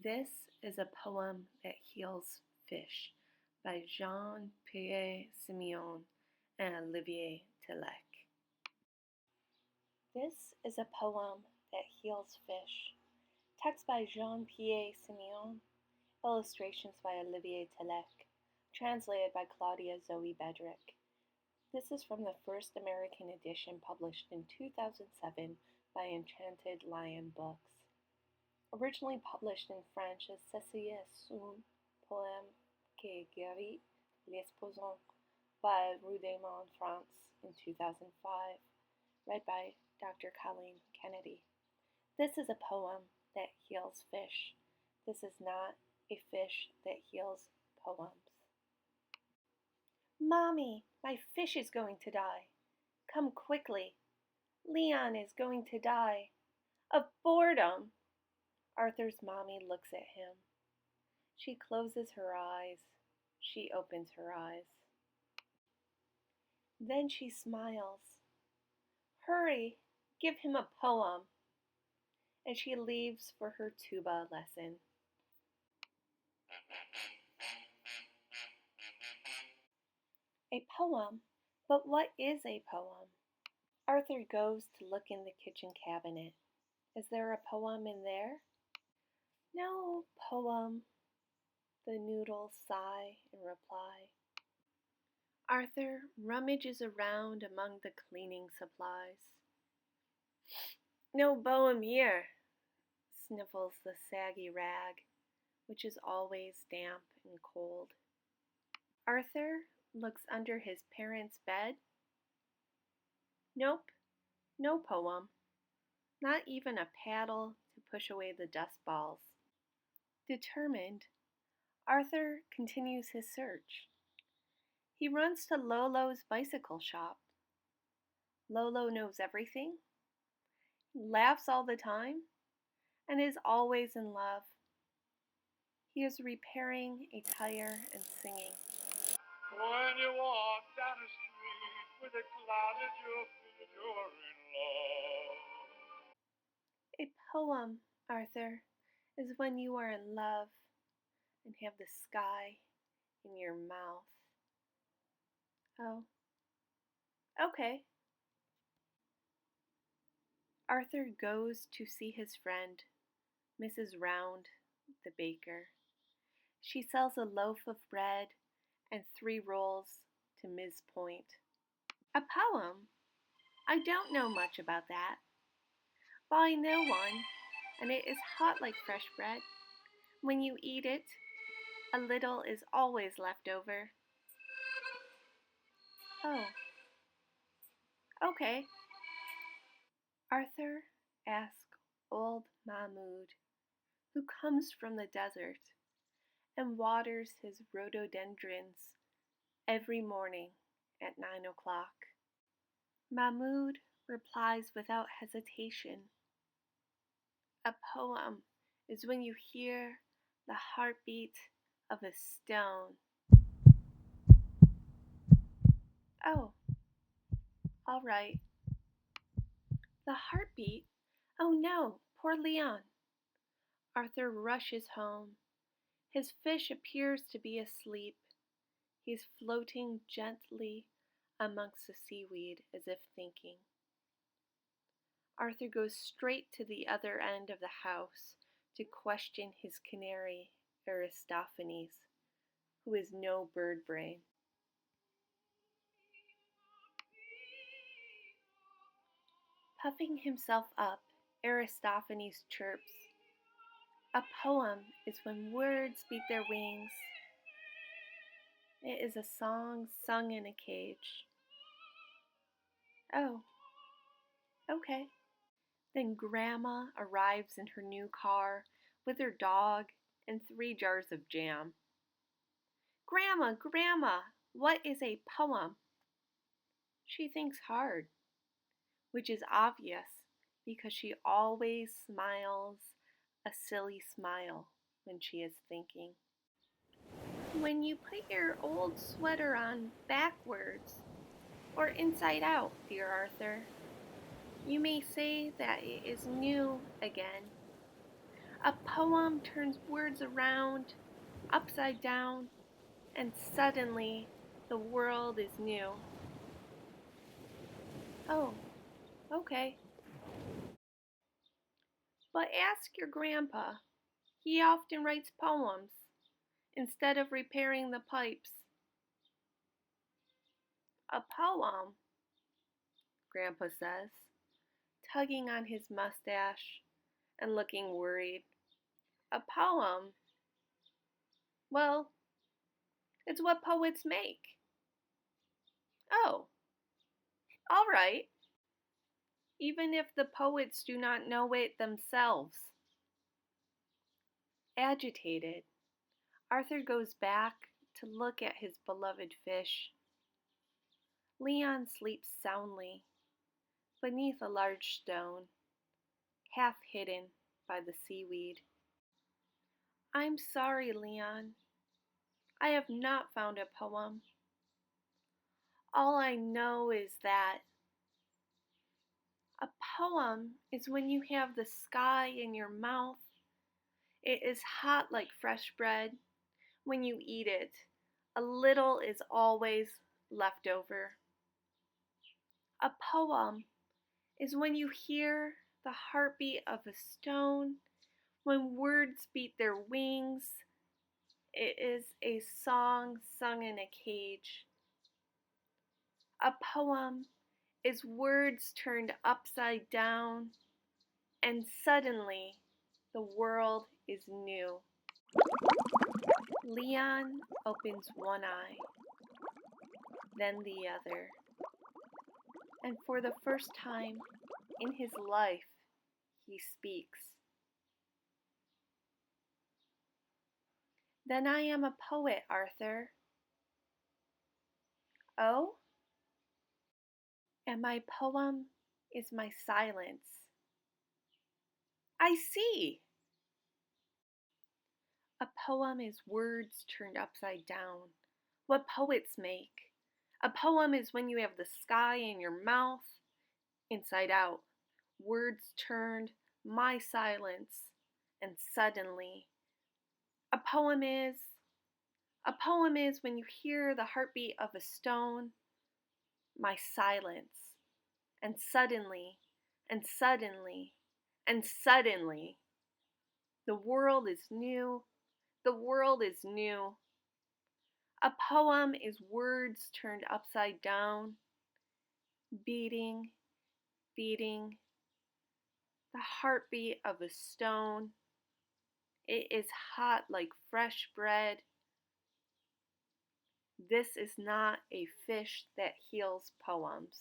This is a poem that heals fish by Jean-Pierre Simeon and Olivier Tilec. This is a poem that heals fish. Text by Jean-Pierre Simeon. Illustrations by Olivier Tilec. Translated by Claudia Zoe Bedrick. This is from the first American edition published in 2007 by Enchanted Lion Books. Originally published in French as Ceci est un poème qui guérit l'espoison by Rudémont, France in 2005, read by Dr. Colleen Kennedy. This is a poem that heals fish. This is not a fish that heals poems. Mommy, my fish is going to die. Come quickly. Leon is going to die. Of boredom. Arthur's mommy looks at him. She closes her eyes. She opens her eyes. Then she smiles. Hurry, give him a poem. And she leaves for her tuba lesson. A poem? But what is a poem? Arthur goes to look in the kitchen cabinet. Is there a poem in there? No poem, the noodles sigh in reply. Arthur rummages around among the cleaning supplies. No poem here, sniffles the saggy rag, which is always damp and cold. Arthur looks under his parents' bed. Nope, no poem, not even a paddle to push away the dust balls. Determined, Arthur continues his search. He runs to Lolo's bicycle shop. Lolo knows everything, laughs all the time, and is always in love. He is repairing a tire and singing. When you walk down the street with a cloud at your feet, you're in love. A poem, Arthur, is when you are in love and have the sky in your mouth. Oh, okay. Arthur goes to see his friend, Mrs. Round, the baker. She sells a loaf of bread and 3 rolls to Ms. Point. A poem? I don't know much about that. But I know one, and it is hot like fresh bread. When you eat it, a little is always left over. Oh. Okay. Arthur asks old Mahmoud, who comes from the desert and waters his rhododendrons every morning at 9 o'clock. Mahmoud replies without hesitation. A poem is when you hear the heartbeat of a stone. Oh, all right. The heartbeat? Oh no, poor Leon. Arthur rushes home. His fish appears to be asleep. He's floating gently amongst the seaweed as if thinking. Arthur goes straight to the other end of the house to question his canary, Aristophanes, who is no bird brain. Puffing himself up, Aristophanes chirps. A poem is when words beat their wings. It is a song sung in a cage. Oh, okay. Then Grandma arrives in her new car with her dog and 3 jars of jam. Grandma, what is a poem? She thinks hard, which is obvious because she always smiles a silly smile when she is thinking. When you put your old sweater on backwards or inside out, dear Arthur, you may say that it is new again. A poem turns words around, upside down, and suddenly the world is new. Oh, okay. But ask your grandpa. He often writes poems instead of repairing the pipes. A poem, Grandpa says, tugging on his mustache and looking worried. A poem? Well, it's what poets make. Oh, all right. Even if the poets do not know it themselves. Agitated, Arthur goes back to look at his beloved fish. Leon sleeps soundly beneath a large stone, half hidden by the seaweed. I'm sorry, Leon. I have not found a poem. All I know is that a poem is when you have the sky in your mouth. It is hot like fresh bread. When you eat it, a little is always left over. A poem is when you hear the heartbeat of a stone, when words beat their wings. It is a song sung in a cage. A poem is words turned upside down, and suddenly the world is new. Leon opens one eye, then the other, and for the first time in his life, he speaks. Then I am a poet, Arthur. Oh? And my poem is my silence. I see. A poem is words turned upside down. What poets make. A poem is when you have the sky in your mouth, inside out. Words turned, my silence, and suddenly. A poem is when you hear the heartbeat of a stone, my silence, and suddenly, and suddenly, and suddenly, the world is new. The world is new. A poem is words turned upside down, beating, beating, the heartbeat of a stone. It is hot like fresh bread. This is not a fish that heals poems.